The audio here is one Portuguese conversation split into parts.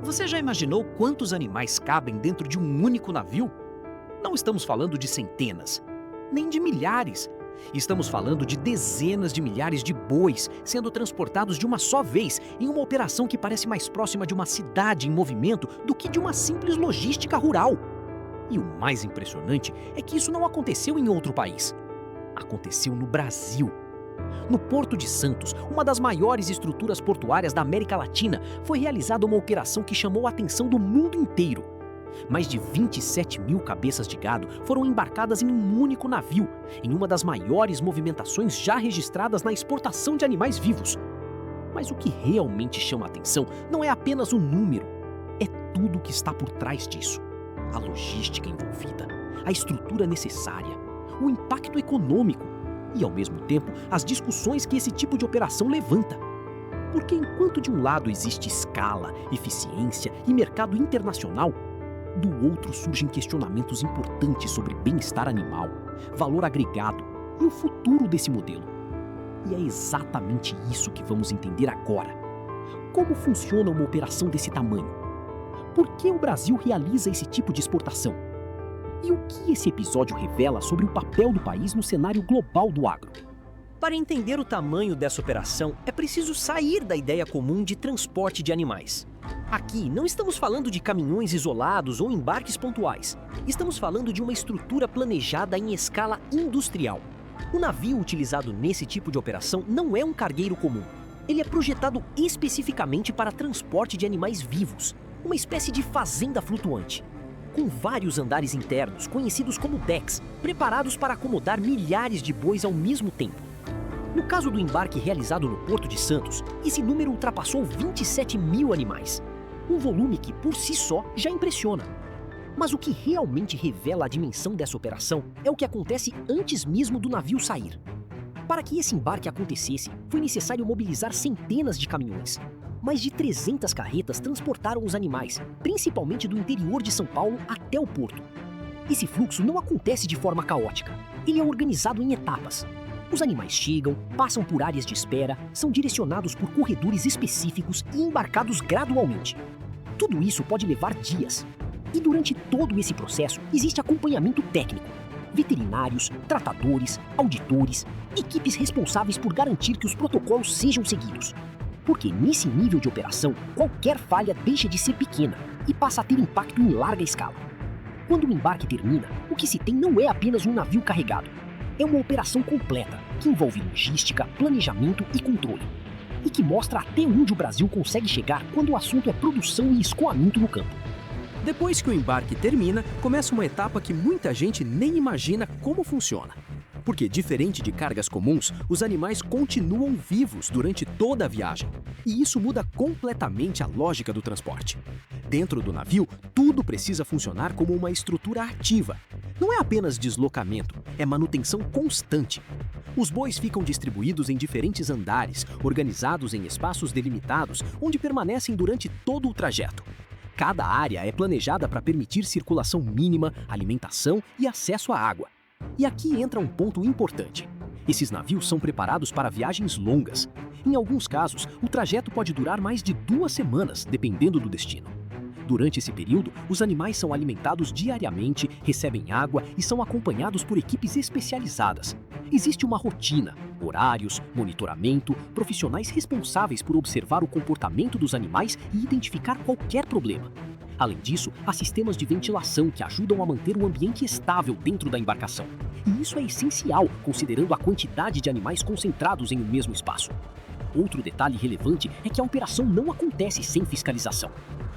Você já imaginou quantos animais cabem dentro de um único navio? Não estamos falando de centenas, nem de milhares. Estamos falando de dezenas de milhares de bois sendo transportados de uma só vez em uma operação que parece mais próxima de uma cidade em movimento do que de uma simples logística rural. E o mais impressionante é que isso não aconteceu em outro país. Aconteceu no Brasil. No Porto de Santos, uma das maiores estruturas portuárias da América Latina, foi realizada uma operação que chamou a atenção do mundo inteiro. Mais de 27 mil cabeças de gado foram embarcadas em um único navio, em uma das maiores movimentações já registradas na exportação de animais vivos. Mas o que realmente chama a atenção não é apenas o número, é tudo o que está por trás disso. A logística envolvida, a estrutura necessária, o impacto econômico e, ao mesmo tempo, as discussões que esse tipo de operação levanta. Porque enquanto de um lado existe escala, eficiência e mercado internacional, do outro surgem questionamentos importantes sobre bem-estar animal, valor agregado e o futuro desse modelo. E é exatamente isso que vamos entender agora. Como funciona uma operação desse tamanho? Por que o Brasil realiza esse tipo de exportação? E o que esse episódio revela sobre o papel do país no cenário global do agro? Para entender o tamanho dessa operação, é preciso sair da ideia comum de transporte de animais. Aqui não estamos falando de caminhões isolados ou embarques pontuais. Estamos falando de uma estrutura planejada em escala industrial. O navio utilizado nesse tipo de operação não é um cargueiro comum. Ele é projetado especificamente para transporte de animais vivos, uma espécie de fazenda flutuante, com vários andares internos, conhecidos como decks, preparados para acomodar milhares de bois ao mesmo tempo. No caso do embarque realizado no Porto de Santos, esse número ultrapassou 27 mil animais. Um volume que, por si só, já impressiona. Mas o que realmente revela a dimensão dessa operação é o que acontece antes mesmo do navio sair. Para que esse embarque acontecesse, foi necessário mobilizar centenas de caminhões. Mais de 300 carretas transportaram os animais, principalmente do interior de São Paulo até o porto. Esse fluxo não acontece de forma caótica. Ele é organizado em etapas. Os animais chegam, passam por áreas de espera, são direcionados por corredores específicos e embarcados gradualmente. Tudo isso pode levar dias. E durante todo esse processo existe acompanhamento técnico. Veterinários, tratadores, auditores, equipes responsáveis por garantir que os protocolos sejam seguidos. Porque nesse nível de operação, qualquer falha deixa de ser pequena e passa a ter impacto em larga escala. Quando o embarque termina, o que se tem não é apenas um navio carregado. É uma operação completa, que envolve logística, planejamento e controle. E que mostra até onde o Brasil consegue chegar quando o assunto é produção e escoamento no campo. Depois que o embarque termina, começa uma etapa que muita gente nem imagina como funciona. Porque, diferente de cargas comuns, os animais continuam vivos durante toda a viagem. E isso muda completamente a lógica do transporte. Dentro do navio, tudo precisa funcionar como uma estrutura ativa. Não é apenas deslocamento, é manutenção constante. Os bois ficam distribuídos em diferentes andares, organizados em espaços delimitados, onde permanecem durante todo o trajeto. Cada área é planejada para permitir circulação mínima, alimentação e acesso à água. E aqui entra um ponto importante. Esses navios são preparados para viagens longas. Em alguns casos, o trajeto pode durar mais de 2 semanas, dependendo do destino. Durante esse período, os animais são alimentados diariamente, recebem água e são acompanhados por equipes especializadas. Existe uma rotina, horários, monitoramento, profissionais responsáveis por observar o comportamento dos animais e identificar qualquer problema. Além disso, há sistemas de ventilação que ajudam a manter o ambiente estável dentro da embarcação. E isso é essencial, considerando a quantidade de animais concentrados em um mesmo espaço. Outro detalhe relevante é que a operação não acontece sem fiscalização.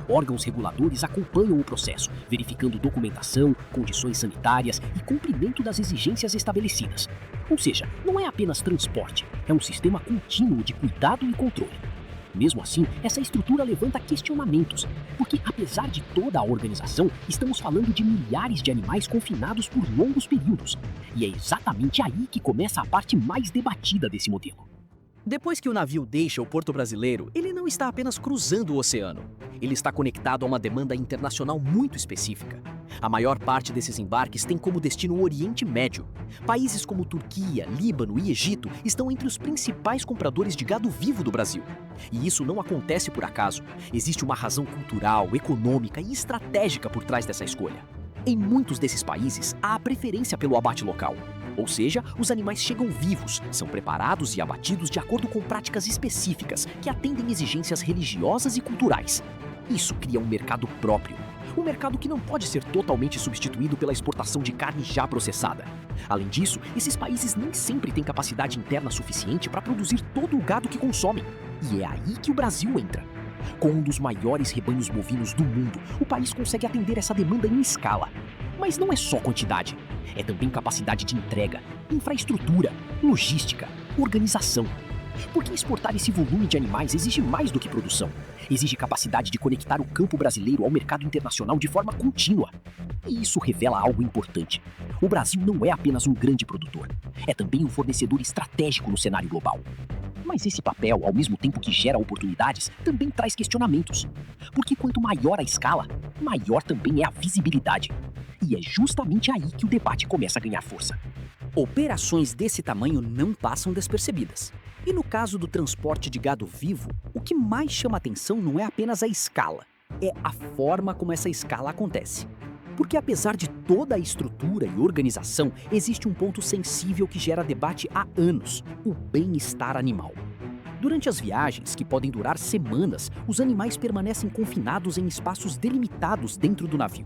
Órgãos reguladores acompanham o processo, verificando documentação, condições sanitárias e cumprimento das exigências estabelecidas. Ou seja, não é apenas transporte, é um sistema contínuo de cuidado e controle. Mesmo assim, essa estrutura levanta questionamentos, porque apesar de toda a organização, estamos falando de milhares de animais confinados por longos períodos. E é exatamente aí que começa a parte mais debatida desse modelo. Depois que o navio deixa o porto brasileiro, ele não está apenas cruzando o oceano. Ele está conectado a uma demanda internacional muito específica. A maior parte desses embarques tem como destino o Oriente Médio. Países como Turquia, Líbano e Egito estão entre os principais compradores de gado vivo do Brasil. E isso não acontece por acaso. Existe uma razão cultural, econômica e estratégica por trás dessa escolha. Em muitos desses países, há a preferência pelo abate local. Ou seja, os animais chegam vivos, são preparados e abatidos de acordo com práticas específicas que atendem exigências religiosas e culturais. Isso cria um mercado próprio. Um mercado que não pode ser totalmente substituído pela exportação de carne já processada. Além disso, esses países nem sempre têm capacidade interna suficiente para produzir todo o gado que consomem. E é aí que o Brasil entra. Com um dos maiores rebanhos bovinos do mundo, o país consegue atender essa demanda em escala. Mas não é só quantidade, é também capacidade de entrega, infraestrutura, logística, organização. Porque exportar esse volume de animais exige mais do que produção. Exige capacidade de conectar o campo brasileiro ao mercado internacional de forma contínua. E isso revela algo importante. O Brasil não é apenas um grande produtor, é também um fornecedor estratégico no cenário global. Mas esse papel, ao mesmo tempo que gera oportunidades, também traz questionamentos. Porque quanto maior a escala, maior também é a visibilidade. E é justamente aí que o debate começa a ganhar força. Operações desse tamanho não passam despercebidas. E no caso do transporte de gado vivo, o que mais chama atenção não é apenas a escala, é a forma como essa escala acontece. Porque apesar de toda a estrutura e organização, existe um ponto sensível que gera debate há anos: o bem-estar animal. Durante as viagens, que podem durar semanas, os animais permanecem confinados em espaços delimitados dentro do navio.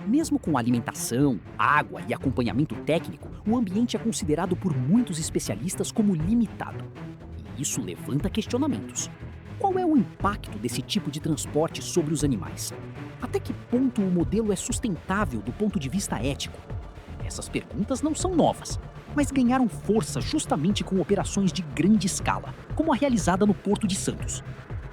Mesmo com alimentação, água e acompanhamento técnico, o ambiente é considerado por muitos especialistas como limitado. E isso levanta questionamentos. Qual é o impacto desse tipo de transporte sobre os animais? Até que ponto o modelo é sustentável do ponto de vista ético? Essas perguntas não são novas, mas ganharam força justamente com operações de grande escala, como a realizada no Porto de Santos.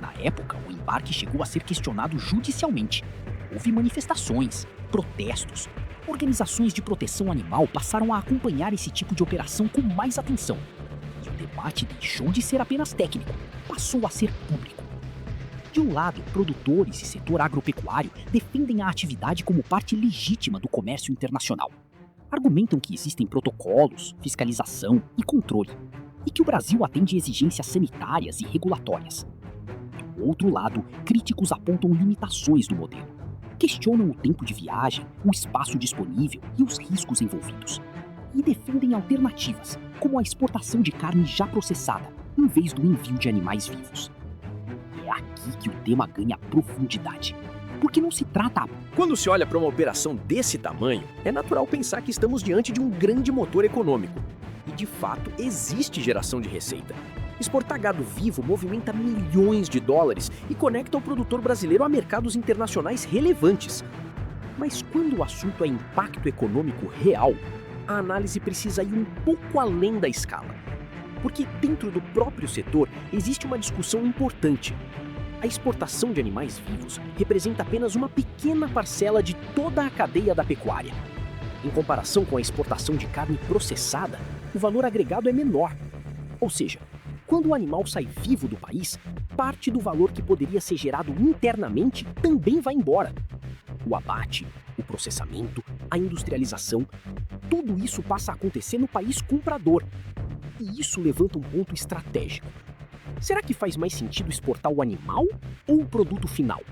Na época, o embarque chegou a ser questionado judicialmente. Houve manifestações, protestos. Organizações de proteção animal passaram a acompanhar esse tipo de operação com mais atenção. E o debate deixou de ser apenas técnico, passou a ser público. De um lado, produtores e setor agropecuário defendem a atividade como parte legítima do comércio internacional. Argumentam que existem protocolos, fiscalização e controle, e que o Brasil atende exigências sanitárias e regulatórias. Do outro lado, críticos apontam limitações do modelo. Questionam o tempo de viagem, o espaço disponível e os riscos envolvidos. E defendem alternativas, como a exportação de carne já processada, em vez do envio de animais vivos. É aqui que o tema ganha profundidade. Porque não se trata... Quando se olha para uma operação desse tamanho, é natural pensar que estamos diante de um grande motor econômico. E de fato, existe geração de receita. Exportar gado vivo movimenta milhões de dólares e conecta o produtor brasileiro a mercados internacionais relevantes. Mas quando o assunto é impacto econômico real, a análise precisa ir um pouco além da escala. Porque dentro do próprio setor existe uma discussão importante. A exportação de animais vivos representa apenas uma pequena parcela de toda a cadeia da pecuária. Em comparação com a exportação de carne processada, o valor agregado é menor. Ou seja, quando o animal sai vivo do país, parte do valor que poderia ser gerado internamente também vai embora. O abate, o processamento, a industrialização, tudo isso passa a acontecer no país comprador. E isso levanta um ponto estratégico. Será que faz mais sentido exportar o animal ou o produto final?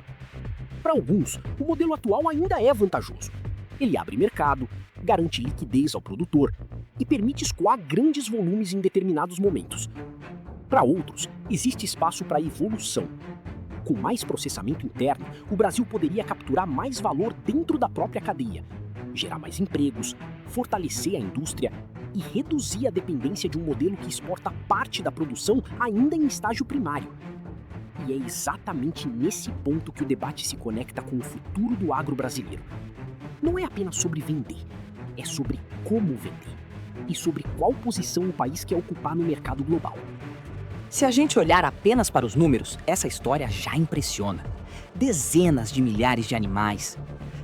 Para alguns, o modelo atual ainda é vantajoso. Ele abre mercado, garante liquidez ao produtor e permite escoar grandes volumes em determinados momentos. Para outros, existe espaço para evolução. Com mais processamento interno, o Brasil poderia capturar mais valor dentro da própria cadeia, gerar mais empregos, fortalecer a indústria e reduzir a dependência de um modelo que exporta parte da produção ainda em estágio primário. E é exatamente nesse ponto que o debate se conecta com o futuro do agro brasileiro. Não é apenas sobre vender, é sobre como vender e sobre qual posição o país quer ocupar no mercado global. Se a gente olhar apenas para os números, essa história já impressiona. Dezenas de milhares de animais,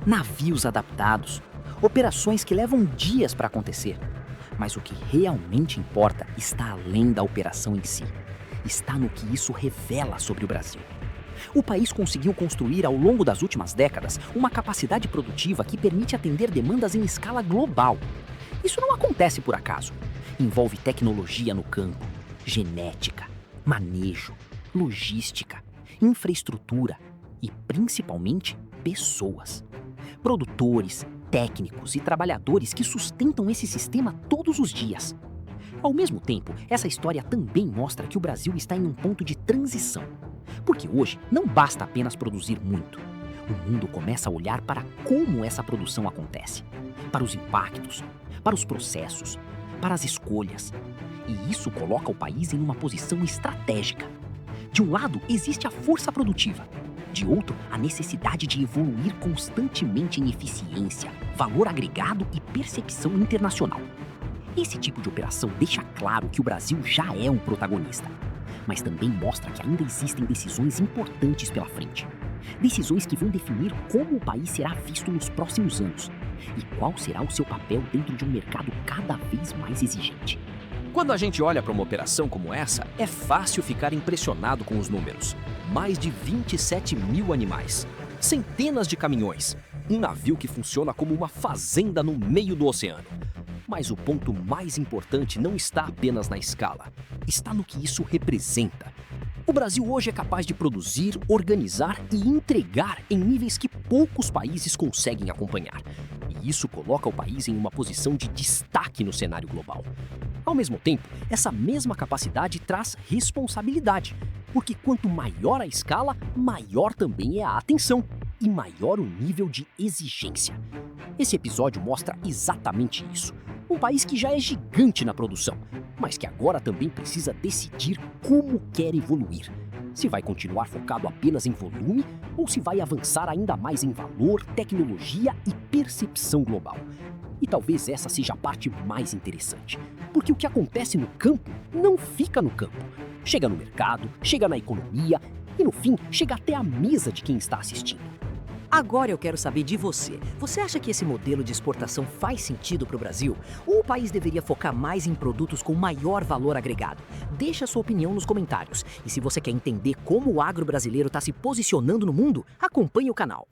navios adaptados, operações que levam dias para acontecer. Mas o que realmente importa está além da operação em si. Está no que isso revela sobre o Brasil. O país conseguiu construir ao longo das últimas décadas uma capacidade produtiva que permite atender demandas em escala global. Isso não acontece por acaso. Envolve tecnologia no campo, genética, manejo, logística, infraestrutura e, principalmente, pessoas. Produtores, técnicos e trabalhadores que sustentam esse sistema todos os dias. Ao mesmo tempo, essa história também mostra que o Brasil está em um ponto de transição. Porque hoje não basta apenas produzir muito. O mundo começa a olhar para como essa produção acontece, para os impactos, para os processos, para as escolhas. E isso coloca o país em uma posição estratégica. De um lado, existe a força produtiva. De outro, a necessidade de evoluir constantemente em eficiência, valor agregado e percepção internacional. Esse tipo de operação deixa claro que o Brasil já é um protagonista, mas também mostra que ainda existem decisões importantes pela frente. Decisões que vão definir como o país será visto nos próximos anos e qual será o seu papel dentro de um mercado cada vez mais exigente. Quando a gente olha para uma operação como essa, é fácil ficar impressionado com os números. Mais de 27 mil animais, centenas de caminhões, um navio que funciona como uma fazenda no meio do oceano. Mas o ponto mais importante não está apenas na escala, está no que isso representa. O Brasil hoje é capaz de produzir, organizar e entregar em níveis que poucos países conseguem acompanhar. E isso coloca o país em uma posição de destaque no cenário global. Ao mesmo tempo, essa mesma capacidade traz responsabilidade, porque quanto maior a escala, maior também é a atenção e maior o nível de exigência. Esse episódio mostra exatamente isso. Um país que já é gigante na produção, mas que agora também precisa decidir como quer evoluir. Se vai continuar focado apenas em volume ou se vai avançar ainda mais em valor, tecnologia e percepção global. E talvez essa seja a parte mais interessante, porque o que acontece no campo não fica no campo. Chega no mercado, chega na economia e, no fim, chega até a mesa de quem está assistindo. Agora eu quero saber de você. Você acha que esse modelo de exportação faz sentido para o Brasil? Ou o país deveria focar mais em produtos com maior valor agregado? Deixa a sua opinião nos comentários. E se você quer entender como o agro brasileiro está se posicionando no mundo, acompanhe o canal.